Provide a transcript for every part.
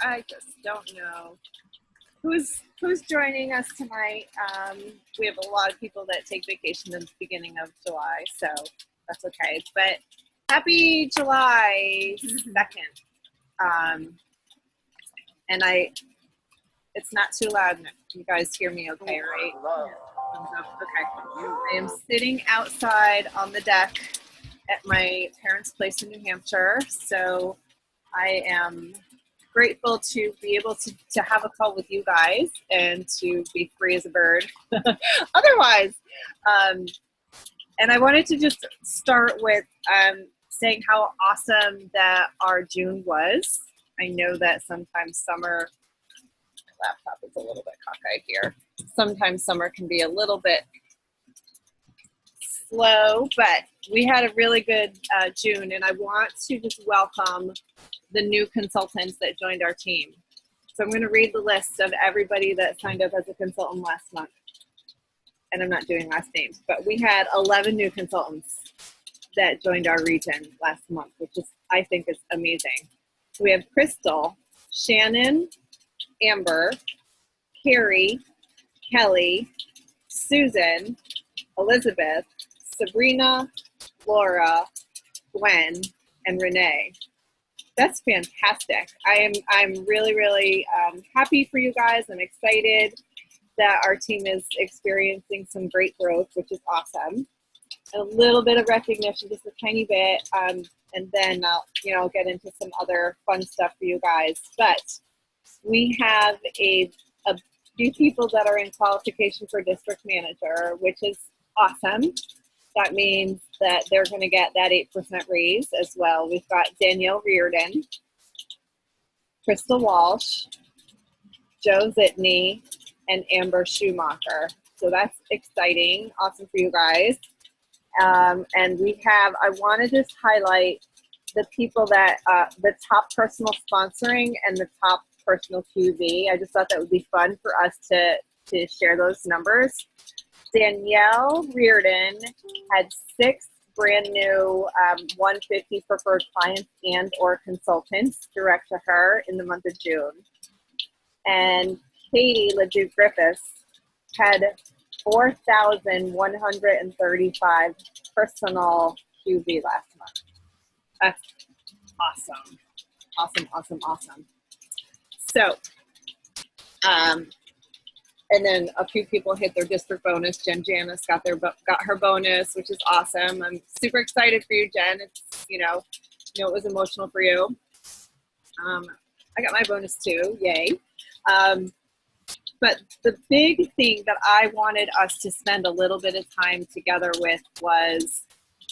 I just don't know who's joining us tonight. We have a lot of people that take vacation in the beginning of July, so that's okay. But happy July 2nd. And it's not too loud. You guys hear me okay, right? Okay. I am sitting outside on the deck at my parents' place in New Hampshire. So I am grateful to be able to have a call with you guys and to be free as a bird otherwise. And I wanted to just start with saying how awesome that our June was. I know that sometimes summer, my laptop is a little bit cockeyed here. Sometimes summer can be a little bit slow, but we had a really good June, and I want to just welcome the new consultants that joined our team. So I'm going to read the list of everybody that signed up as a consultant last month. And I'm not doing last names, but we had 11 new consultants that joined our region last month, which is, I think, is amazing. So we have Crystal, Shannon, Amber, Carrie, Kelly, Susan, Elizabeth, Sabrina, Laura, Gwen, and Renee. That's fantastic. I'm really, really happy for you guys. I'm excited that our team is experiencing some great growth, which is awesome. A little bit of recognition, just a tiny bit, and then I'll get into some other fun stuff for you guys. But we have a few people that are in qualification for district manager, which is awesome. That means that they're going to get that 8% raise as well. We've got Danielle Reardon, Crystal Walsh, Joe Zitney, and Amber Schumacher. So that's exciting. Awesome for you guys. And I want to just highlight the people that, the top personal sponsoring and the top personal QV. I just thought that would be fun for us to share those numbers. Danielle Reardon had 6 brand new 150 preferred clients and or consultants direct to her in the month of June. And Katie LeDuc Griffiths had 4,135 personal QV last month. That's awesome. Awesome. So, and then a few people hit their district bonus. Jen Janice got her bonus, which is awesome. I'm super excited for you, Jen. It's it was emotional for you. I got my bonus too, yay. But the big thing that I wanted us to spend a little bit of time together with was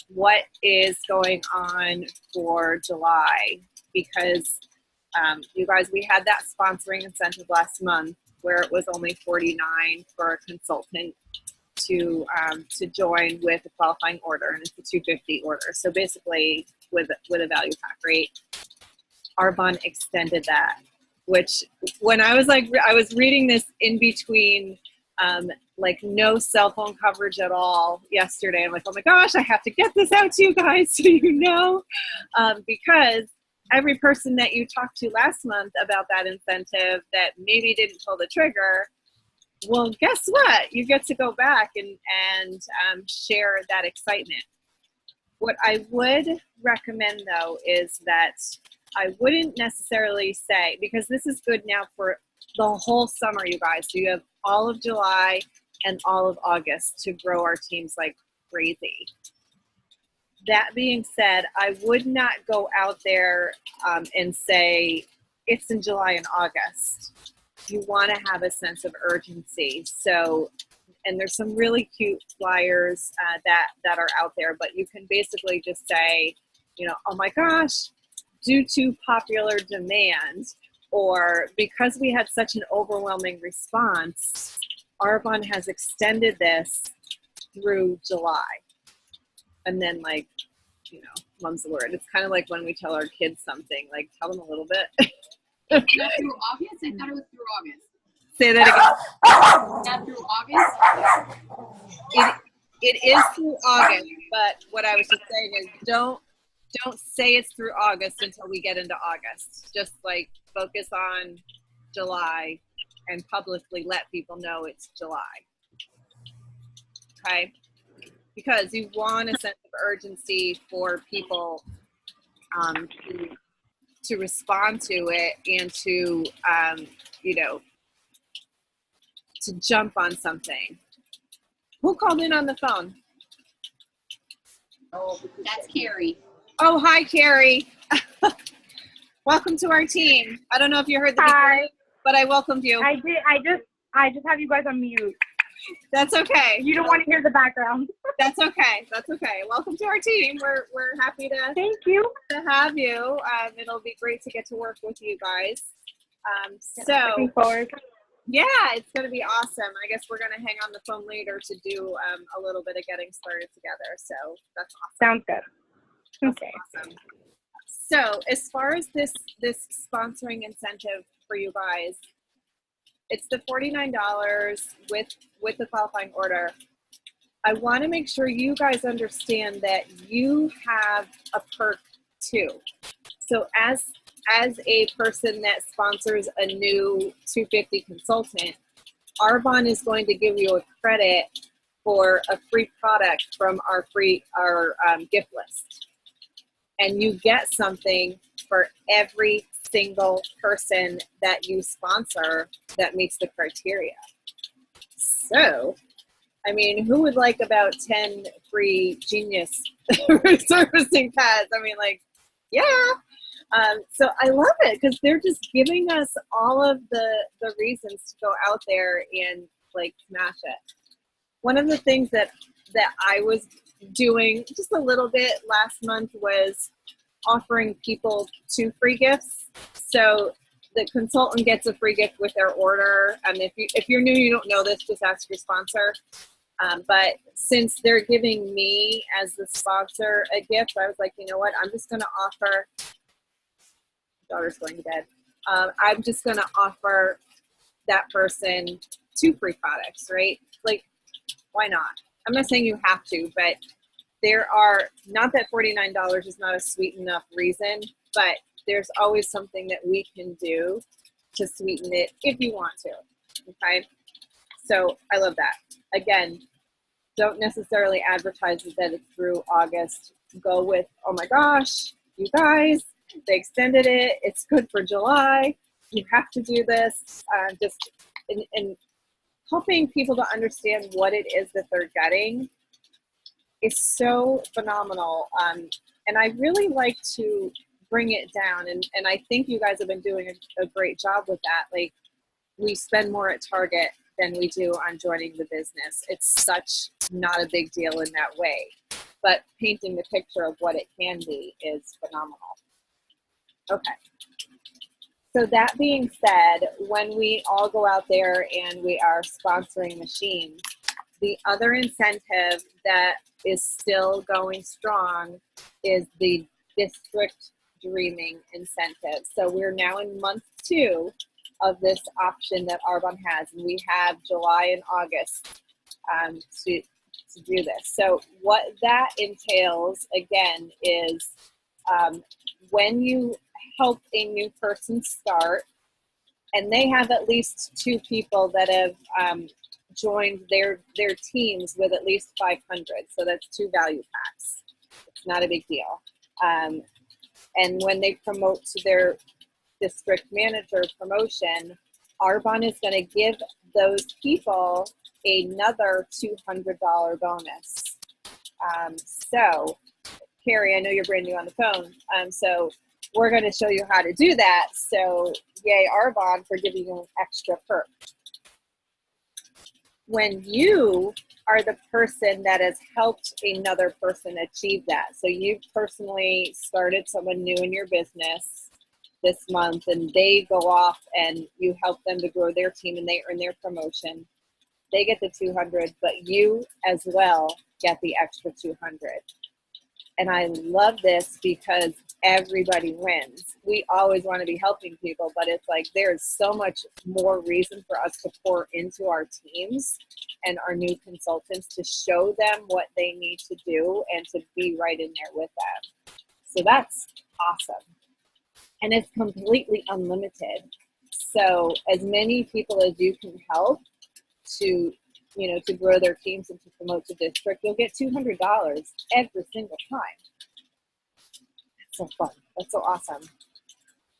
what is going on for July, because you guys, we had that sponsoring incentive last month where it was only $49 for a consultant to join with a qualifying order, and it's a $250 order. So basically, with a value pack rate, Arbonne extended that. Which, when I was reading this in between, no cell phone coverage at all yesterday. I'm like, oh my gosh, I have to get this out to you guys so you know, because every person that you talked to last month about that incentive that maybe didn't pull the trigger, well, guess what? You get to go back and share that excitement. What I would recommend, though, is that I wouldn't necessarily say, because this is good now for the whole summer, you guys. So you have all of July and all of August to grow our teams like crazy. That being said, I would not go out there and say it's in July and August. You want to have a sense of urgency. So, and there's some really cute flyers that are out there, but you can basically just say, oh my gosh, due to popular demand, or because we had such an overwhelming response, Arbonne has extended this through July. And then, mum's the word. It's kind of like when we tell our kids something, tell them a little bit. Not through August? I thought it was through August. Say that again. Not through August? It is through August, but what I was just saying is don't don't say it's through August until we get into August. Just like focus on July and publicly let people know it's July. Okay? Because you want a sense of urgency for people to respond to it and to, you know, to jump on something. Who called in on the phone? That's Carrie. Oh, hi, Carrie. Welcome to our team. I don't know if you heard the beginning, but I welcomed you. I did. I just have you guys on mute. That's okay. You don't want to hear the background. That's okay. That's okay. Welcome to our team. We're happy to Thank you. to have you. It'll be great to get to work with you guys. Looking forward. Yeah, it's going to be awesome. I guess we're going to hang on the phone later to do a little bit of getting started together. So that's awesome. Sounds good. Okay. Awesome. So as far as this sponsoring incentive for you guys, it's the $49 with the qualifying order. I want to make sure you guys understand that you have a perk too. So as a person that sponsors a new 250 consultant, Arbonne is going to give you a credit for a free product from our gift list. And you get something for every single person that you sponsor that meets the criteria. So, I mean, who would like about 10 free Genius servicing pads? I mean, like, yeah. So I love it because they're just giving us all of the reasons to go out there and like smash it. One of the things that I was doing just a little bit last month was offering people 2 free gifts. So the consultant gets a free gift with their order. And if you're new, you don't know this, just ask your sponsor. But since they're giving me as the sponsor a gift, I was like, you know what? I'm just going to offer. Daughter's going to bed. I'm just going to offer that person 2 free products, right? Like, why not? I'm not saying you have to, but there are, not that $49 is not a sweet enough reason, but there's always something that we can do to sweeten it if you want to, okay? So I love that. Again, don't necessarily advertise that it's through August. Go with, oh my gosh, you guys, they extended it. It's good for July. You have to do this. Just in helping people to understand what it is that they're getting is so phenomenal. And I really like to bring it down. And I think you guys have been doing a great job with that. Like, we spend more at Target than we do on joining the business. It's such not a big deal in that way. But painting the picture of what it can be is phenomenal. Okay. So that being said, when we all go out there and we are sponsoring machines, the other incentive that is still going strong is the district dreaming incentive. So we're now in month 2 of this option that Arbonne has, and we have July and August to do this. So what that entails, again, is when you help a new person start, and they have at least 2 people that have joined their teams with at least 500. So that's 2 value packs. It's not a big deal. And when they promote to their district manager promotion, Arbonne is going to give those people another $200 bonus. So, Carrie, I know you're brand new on the phone. So we're going to show you how to do that. So yay, Arbonne, for giving you an extra perk. When you are the person that has helped another person achieve that, so you personally started someone new in your business this month and they go off and you help them to grow their team and they earn their promotion, they get the 200, but you as well get the extra 200. And I love this because everybody wins. We always want to be helping people, but it's like there's so much more reason for us to pour into our teams and our new consultants to show them what they need to do and to be right in there with them. So that's awesome. And it's completely unlimited. So as many people as you can help to, to grow their teams and to promote the district, you'll get $200 every single time. That's so fun. That's so awesome.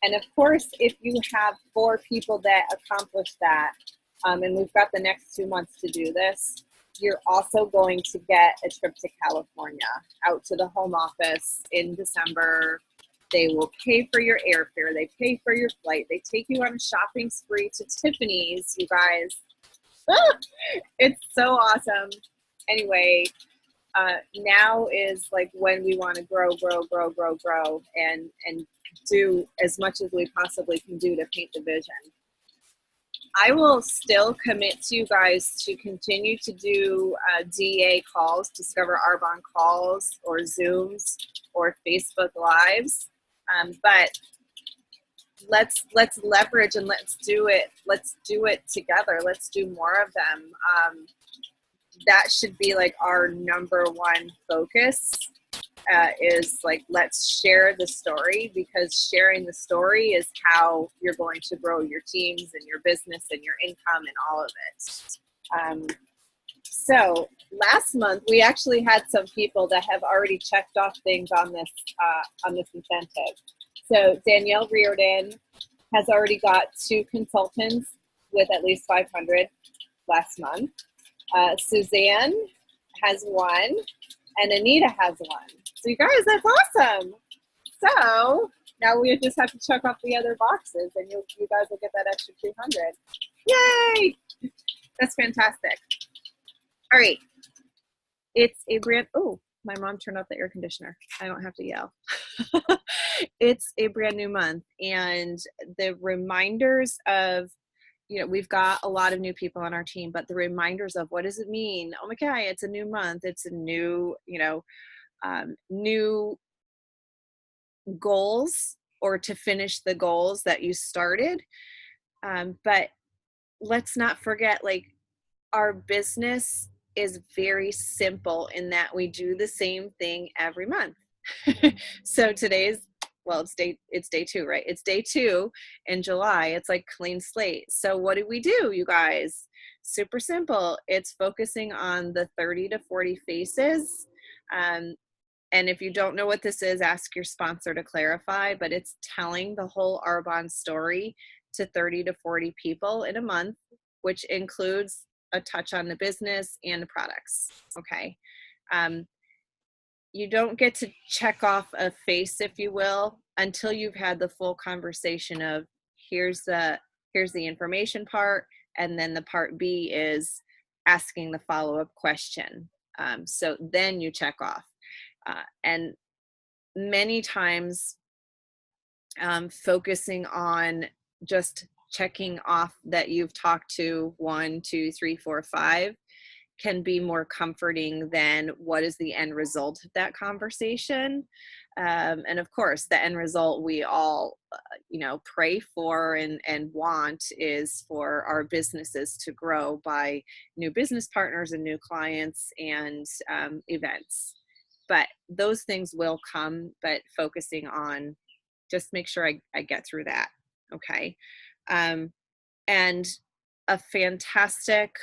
And of course, if you have 4 people that accomplish that, and we've got the next 2 months to do this, you're also going to get a trip to California, out to the home office in December. They will pay for your airfare. They pay for your flight. They take you on a shopping spree to Tiffany's, you guys. It's so awesome. Anyway, now is like when we want to grow, and do as much as we possibly can do to paint the vision. I will still commit to you guys to continue to do DA calls, Discover Arbonne calls, or Zooms, or Facebook Lives. But let's leverage and let's do it. Let's do it together. Let's do more of them. That should be like our number one focus. Is like, let's share the story, because sharing the story is how you're going to grow your teams and your business and your income and all of it. So last month we actually had some people that have already checked off things on this incentive. So Danielle Reardon has already got 2 consultants with at least 500 last month. Suzanne has 1, and Anita has 1. So you guys, that's awesome. So now we just have to check off the other boxes, and you guys will get that extra 200. Yay! That's fantastic. All right. It's a brand, oh, my mom turned off the air conditioner. I don't have to yell. It's a brand new month, and the reminders of, we've got a lot of new people on our team, but the reminders of what does it mean? Oh my God, it's a new month. It's a new, new goals, or to finish the goals that you started. But let's not forget, like, our business is very simple in that we do the same thing every month. So it's day 2, right? It's day 2 in July. It's like clean slate. So what do we do, you guys? Super simple. It's focusing on the 30 to 40 faces. And if you don't know what this is, ask your sponsor to clarify, but it's telling the whole Arbonne story to 30 to 40 people in a month, which includes a touch on the business and the products. Okay. You don't get to check off a face, if you will, until you've had the full conversation of here's the information part, and then the part B is asking the follow-up question. So then you check off. And many times focusing on just checking off that you've talked to 1, 2, 3, 4, 5 can be more comforting than what is the end result of that conversation. And of course, the end result we all, pray for and want is for our businesses to grow by new business partners and new clients and events. But those things will come, but focusing on just make sure I get through that. Okay. And a fantastic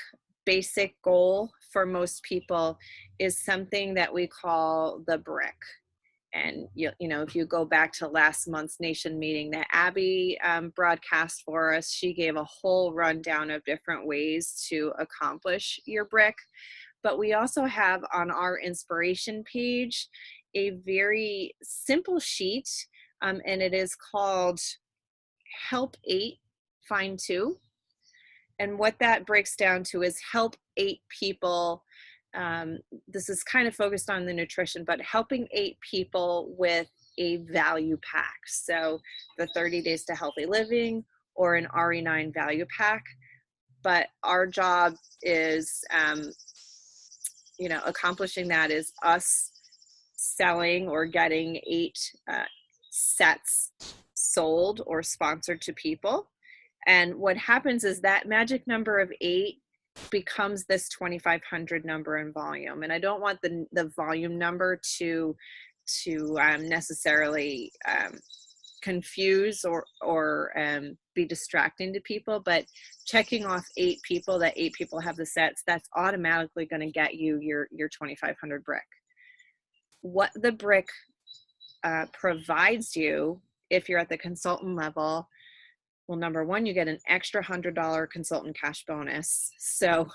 basic goal for most people is something that we call the brick. And if you go back to last month's nation meeting that Abby broadcast for us, she gave a whole rundown of different ways to accomplish your brick. But we also have on our inspiration page a very simple sheet, and it is called Help 8, Find 2. And what that breaks down to is help 8 people. This is kind of focused on the nutrition, but helping 8 people with a value pack. So the 30 Days to Healthy Living or an RE9 value pack. But our job is, accomplishing that is us selling or getting 8 sets sold or sponsored to people. And what happens is that magic number of 8 becomes this 2,500 number in volume. And I don't want the volume number to necessarily confuse or be distracting to people, but checking off 8 people, that 8 people have the sets, that's automatically going to get you your 2,500 brick. What the brick provides you, if you're at the consultant level, well, number one, you get an extra $100 consultant cash bonus. So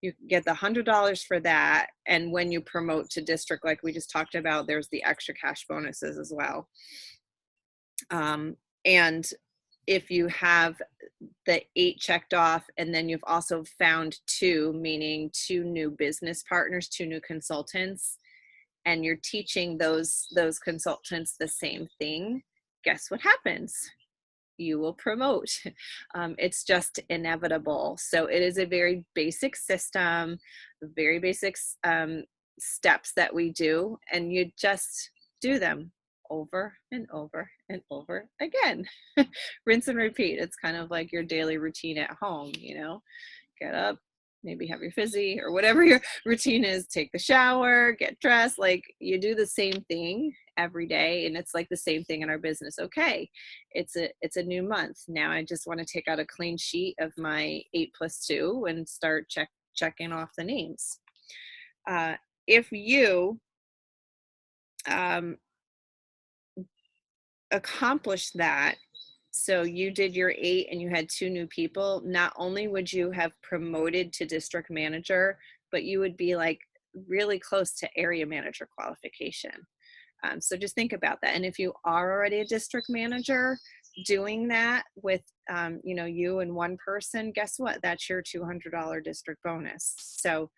you get the $100 for that. And when you promote to district, like we just talked about, there's the extra cash bonuses as well. And if you have the 8 checked off, and then you've also found 2, meaning 2 new business partners, 2 new consultants, and you're teaching those consultants the same thing, guess what happens? You will promote. It's just inevitable. So it is a very basic system, very basic steps that we do, and you just do them over and over and over again. Rinse and repeat. It's kind of like your daily routine at home, you know, get up, maybe have your fizzy or whatever your routine is, take the shower, get dressed. Like, you do the same thing every day, and it's like the same thing in our business. Okay, it's a new month. Now I just want to take out a clean sheet of my 8+2 and start checking off the names. If you accomplish that, so you did your 8 and you had 2 new people, not only would you have promoted to district manager, but you would be like really close to area manager qualification. So just think about that. And if you are already a district manager doing that with, you know, you and 1 person, guess what? That's your $200 district bonus. So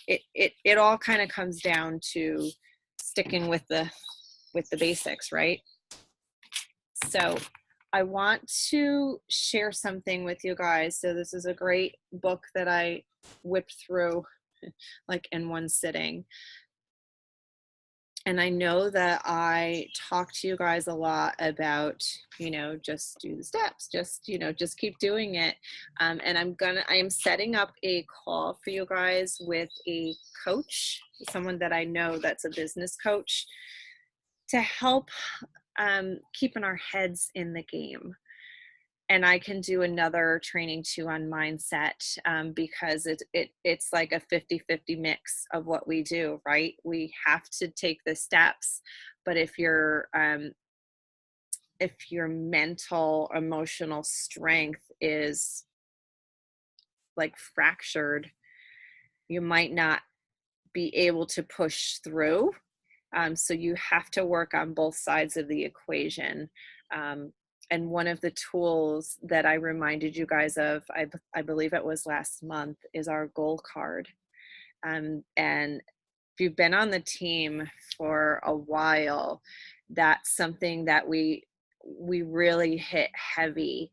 it all kind of comes down to sticking with the basics, right? So I want to share something with you guys. So this is a great book that I whipped through like in one sitting. And I know that I talk to you guys a lot about, you know, just do the steps, just, you know, just keep doing it. And I am setting up a call for you guys with a coach, someone that I know that's a business coach, to help keeping our heads in the game. And I can do another training too on mindset, because it's like a 50-50 mix of what we do, right? We have to take the steps, but if your mental, emotional strength is like fractured, you might not be able to push through. So you have to work on both sides of the equation. And one of the tools that I reminded you guys of, I believe it was last month, is our goal card. And if you've been on the team for a while, that's something that we really hit heavy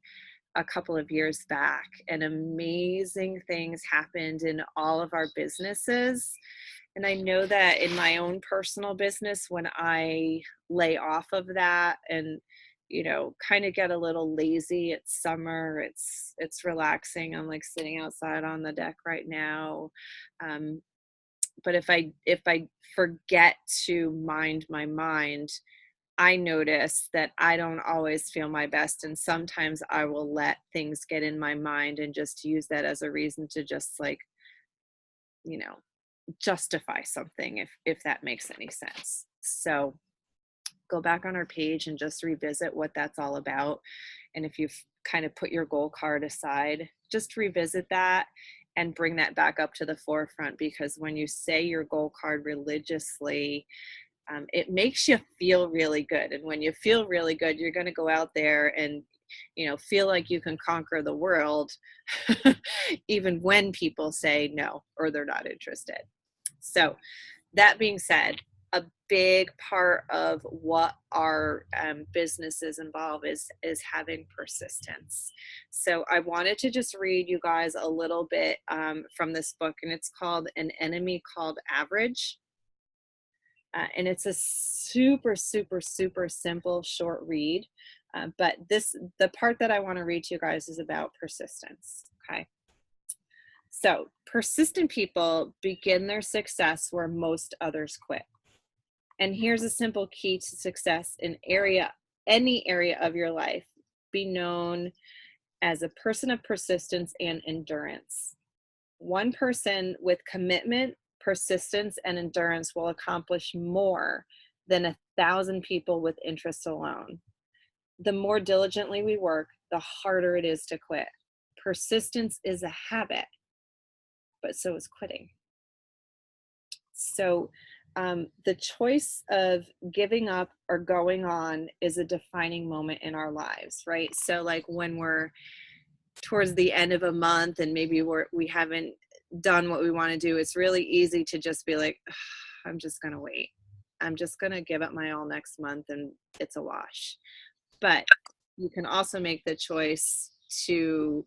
a couple of years back, and amazing things happened in all of our businesses. And I know that in my own personal business, when I lay off of that and, you know, kind of get a little lazy, it's summer, it's relaxing. I'm like sitting outside on the deck right now. But if I forget to mind my mind, I notice that I don't always feel my best. And sometimes I will let things get in my mind and just use that as a reason to just, like, you know, justify something, if that makes any sense. So go back on our page and just revisit what that's all about. And if you've kind of put your goal card aside, just revisit that and bring that back up to the forefront, because when you say your goal card religiously, it makes you feel really good. And when you feel really good, you're going to go out there and, you know, feel like you can conquer the world, even when people say no or they're not interested. So that being said, a big part of what our businesses involve is having persistence. So I wanted to just read you guys a little bit from this book, and it's called An Enemy Called Average. And it's a super, super, super simple short read. But the part that I want to read to you guys is about persistence. Okay. So persistent people begin their success where most others quit. And here's a simple key to success in any area of your life. Be known as a person of persistence and endurance. One person with commitment, persistence, and endurance will accomplish more than 1,000 people with interest alone. The more diligently we work, the harder it is to quit. Persistence is a habit, but so is quitting. So the choice of giving up or going on is a defining moment in our lives, right? So like when we're towards the end of a month and maybe we haven't done what we want to do, it's really easy to just be like, I'm just going to wait. I'm just going to give it my all next month and it's a wash. But you can also make the choice to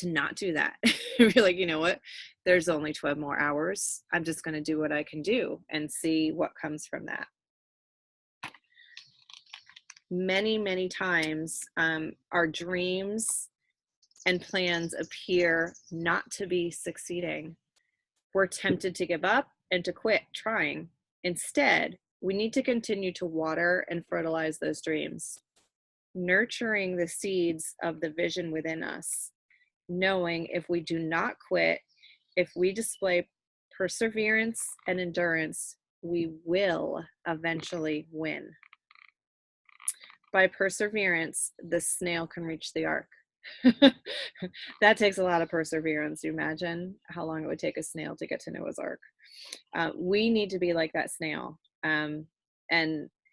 not do that. Be like, you know what? There's only 12 more hours. I'm just going to do what I can do and see what comes from that. Many, many times, our dreams and plans appear not to be succeeding. We're tempted to give up and to quit trying. Instead, we need to continue to water and fertilize those dreams, nurturing the seeds of the vision within us, knowing if we do not quit, if we display perseverance and endurance, we will eventually win. By perseverance, the snail can reach the ark. That takes a lot of perseverance. You imagine how long it would take a snail to get to Noah's Ark. We need to be like that snail, and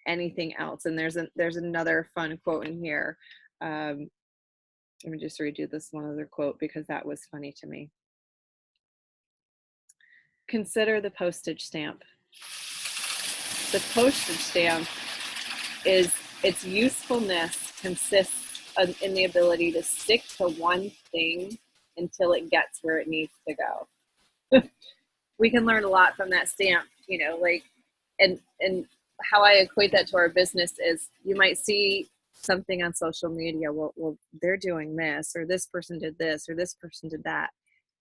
anything else. And there's another fun quote in here. Let me just redo this one other quote because that was funny to me. Consider the postage stamp. The postage stamp its usefulness consists in the ability to stick to one thing until it gets where it needs to go. We can learn a lot from that stamp, like, and how I equate that to our business is you might see something on social media. Well, they're doing this, or this person did this, or this person did that.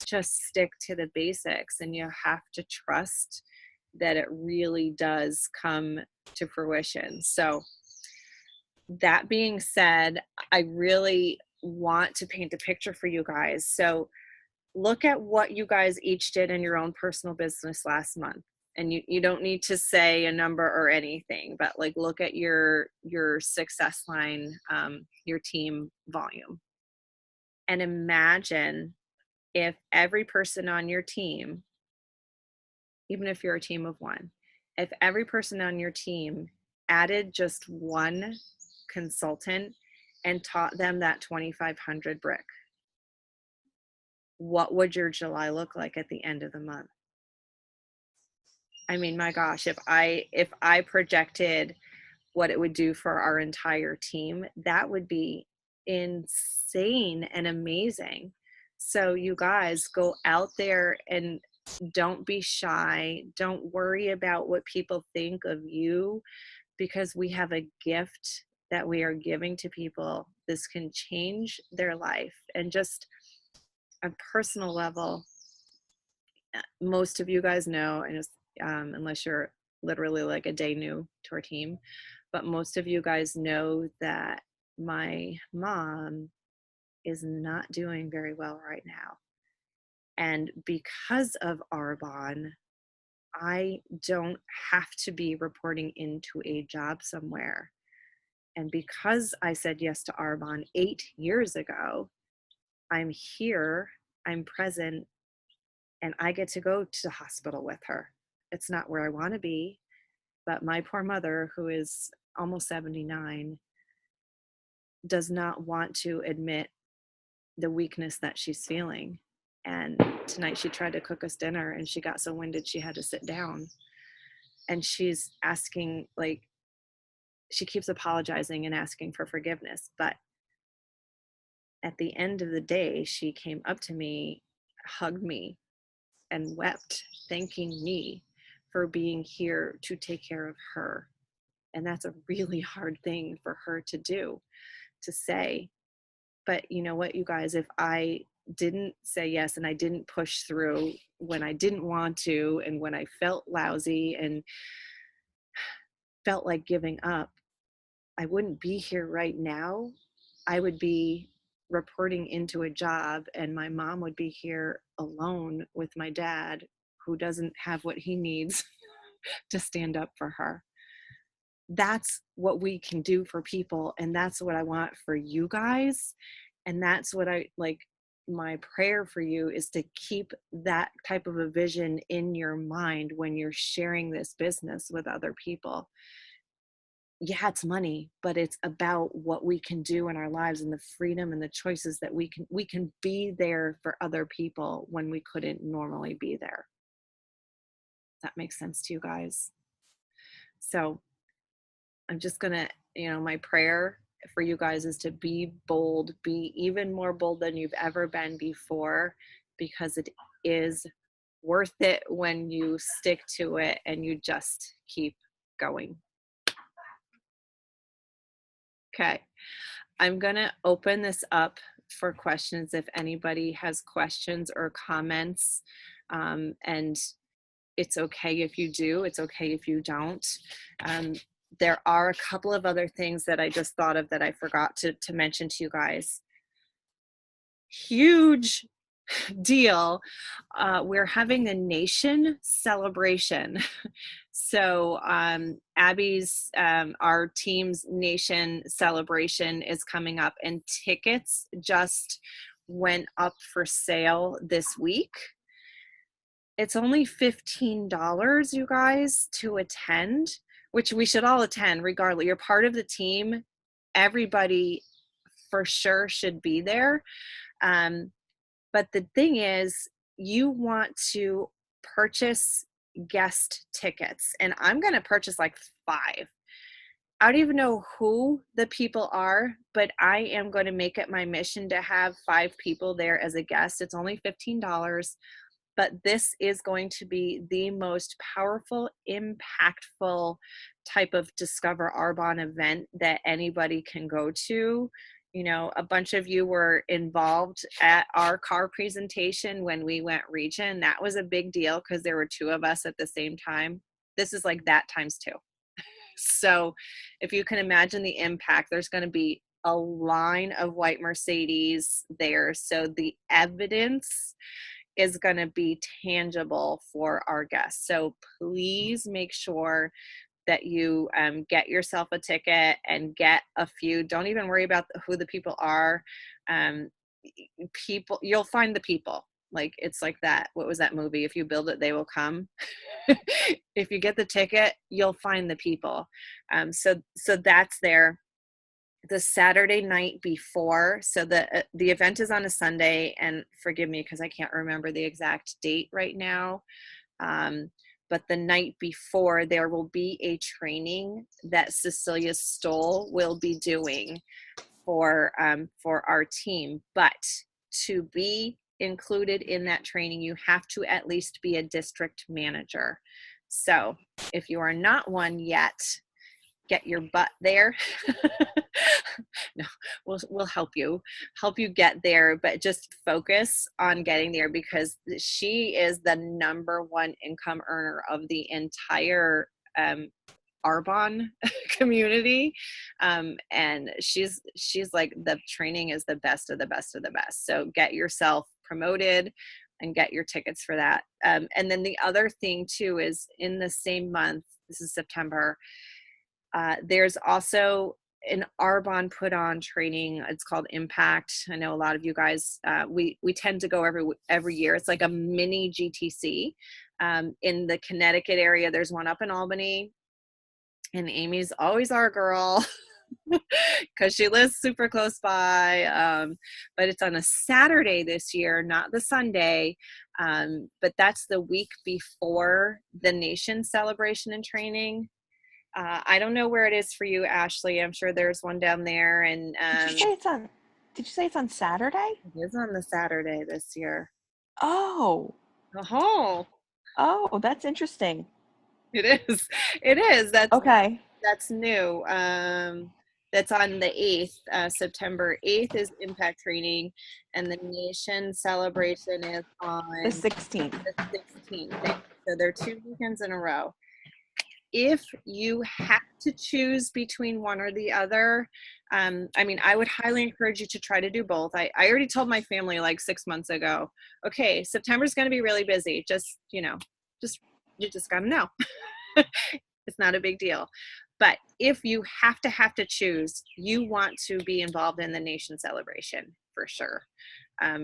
Just stick to the basics, and you have to trust that it really does come to fruition. So that being said, I really want to paint a picture for you guys. So look at what you guys each did in your own personal business last month. And you don't need to say a number or anything, but like look at your success line, your team volume. And imagine if every person on your team, even if you're a team of one, if every person on your team added just one consultant and taught them that 2,500 brick, what would your July look like at the end of the month? I mean, my gosh, if I projected what it would do for our entire team, that would be insane and amazing. So you guys go out there and don't be shy. Don't worry about what people think of you, because we have a gift that we are giving to people. This can change their life. And just a personal level, most of you guys know, and unless you're literally like a day new to our team, but most of you guys know that my mom is not doing very well right now. And because of Arbonne, I don't have to be reporting into a job somewhere. And because I said yes to Arbonne 8 years ago, I'm here, I'm present, and I get to go to the hospital with her. It's not where I want to be, but my poor mother, who is almost 79, does not want to admit the weakness that she's feeling. And tonight she tried to cook us dinner and she got so winded she had to sit down. And she's asking, like, she keeps apologizing and asking for forgiveness. But at the end of the day, she came up to me, hugged me, and wept, thanking me for being here to take care of her. And that's a really hard thing for her to do, to say. But you know what, you guys, if I didn't say yes and I didn't push through when I didn't want to and when I felt lousy and felt like giving up, I wouldn't be here right now. I would be reporting into a job, and my mom would be here alone with my dad, who doesn't have what he needs to stand up for her. That's what we can do for people, and that's what I want for you guys. And that's what I like. My prayer for you is to keep that type of a vision in your mind when you're sharing this business with other people. Yeah, it's money, but it's about what we can do in our lives and the freedom and the choices that we can be there for other people when we couldn't normally be there. That makes sense to you guys? So I'm just gonna, my prayer for you guys is to be bold, be even more bold than you've ever been before, because it is worth it when you stick to it and you just keep going. Okay, I'm gonna open this up for questions if anybody has questions or comments, and it's okay if you do, it's okay if you don't. There are a couple of other things that I just thought of that I forgot to mention to you guys. Huge deal. We're having a nation celebration. So Abby's, our team's nation celebration is coming up, and tickets just went up for sale this week. It's only $15, you guys, to attend, which we should all attend regardless. You're part of the team. Everybody for sure should be there. But the thing is, you want to purchase guest tickets, and I'm going to purchase like 5. I don't even know who the people are, but I am going to make it my mission to have 5 people there as a guest. It's only $15. But this is going to be the most powerful, impactful type of Discover Arbonne event that anybody can go to. A bunch of you were involved at our car presentation when we went region. That was a big deal because there were 2 of us at the same time. This is like that times 2. So if you can imagine the impact, there's going to be a line of white Mercedes there. So the evidence is going to be tangible for our guests. So please make sure that you get yourself a ticket and get a few. Don't even worry about who the people are. People, you'll find the people. Like, it's like that. What was that movie? If you build it, they will come. If you get the ticket, you'll find the people. So that's there. The Saturday night before, so the event is on a Sunday, and forgive me because I can't remember the exact date right now, but the night before there will be a training that Cecilia Stoll will be doing for our team. But to be included in that training, you have to at least be a district manager. So if you are not one yet, get your butt there. No, we'll help you get there, but just focus on getting there, because she is the #1 income earner of the entire Arbonne community, and she's like, the training is the best of the best of the best. So get yourself promoted and get your tickets for that. And then the other thing too is, in the same month, this is September, there's also an Arbonne put on training. It's called Impact. I know a lot of you guys, we tend to go every year. It's like a mini GTC. In the Connecticut area, there's one up in Albany, and Amy's always our girl because she lives super close by. But it's on a Saturday this year, not the Sunday. But that's the week before the nation celebration and training. I don't know where it is for you, Ashley. I'm sure there's one down there. And did you say it's on Saturday? It is on the Saturday this year. Oh, that's interesting. It is. That's okay. That's new. That's on the 8th. September 8th is Impact Training, and the Nation Celebration is on the 16th. So they're 2 weekends in a row. if you have to choose between one or the other, I mean, I would highly encourage you to try to do both. I already told my family like 6 months ago, okay, September's going to be really busy. Just, you just got to know. It's not a big deal. But if you have to choose, you want to be involved in the nation celebration for sure.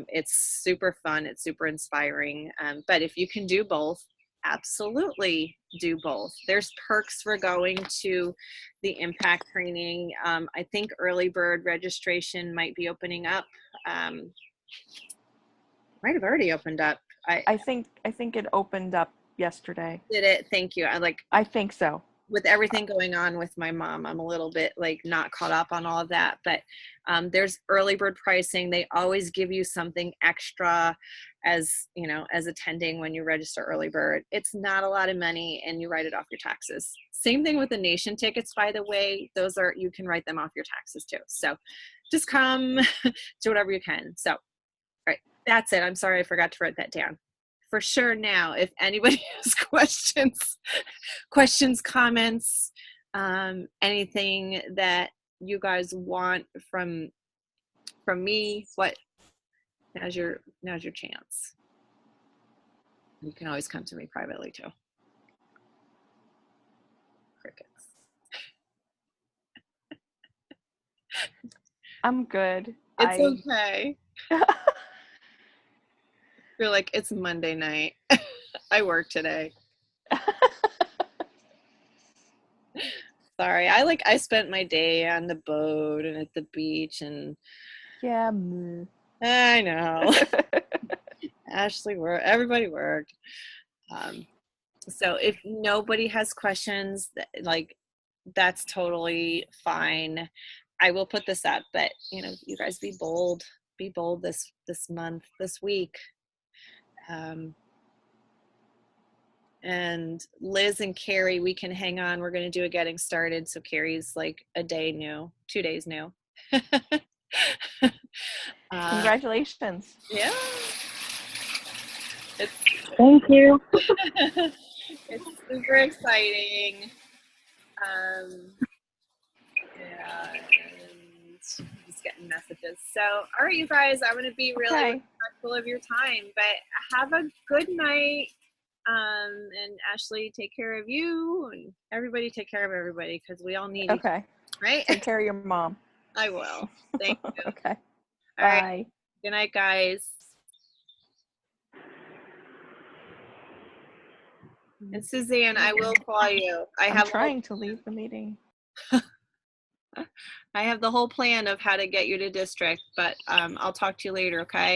It's super fun. It's super inspiring. But if you can do both, absolutely do both. There's perks for going to the impact training. I think early bird registration might be opening up. Might have already opened up. I think it opened up yesterday. Did it? Thank you. I think so. With everything going on with my mom, I'm a little bit like not caught up on all of that, but there's early bird pricing. They always give you something extra as attending when you register early bird. It's not a lot of money and you write it off your taxes. Same thing with the nation tickets, by the way. You can write them off your taxes too. So just come do whatever you can. So, all right, that's it. I'm sorry, I forgot to write that down. For sure now, if anybody has questions, comments, anything that you guys want from me, now's your chance. You can always come to me privately too. Crickets. I'm good. It's okay. You're like, it's Monday night. I work today. Sorry. I spent my day on the boat and at the beach and Yeah. I know. Ashley worked. Everybody worked. So if nobody has questions, that's totally fine. I will put this up, but you guys be bold this month, this week. And Liz and Carrie, we can hang on. We're going to do a getting started. So Carrie's like a day new, 2 days new. Congratulations. Yeah. Thank you. It's super exciting. Yeah, and I'm just getting messages. So, all right, you guys, I'm going to be really respectful of your time, but have a good night. And Ashley, take care of you, and everybody take care of everybody because we all need each other, right? Take care of your mom. I will. Thank you. Okay. All Bye. Right. Good night, guys. And Suzanne, I will call you. I'm trying to leave the meeting. I have the whole plan of how to get you to district, but I'll talk to you later, okay?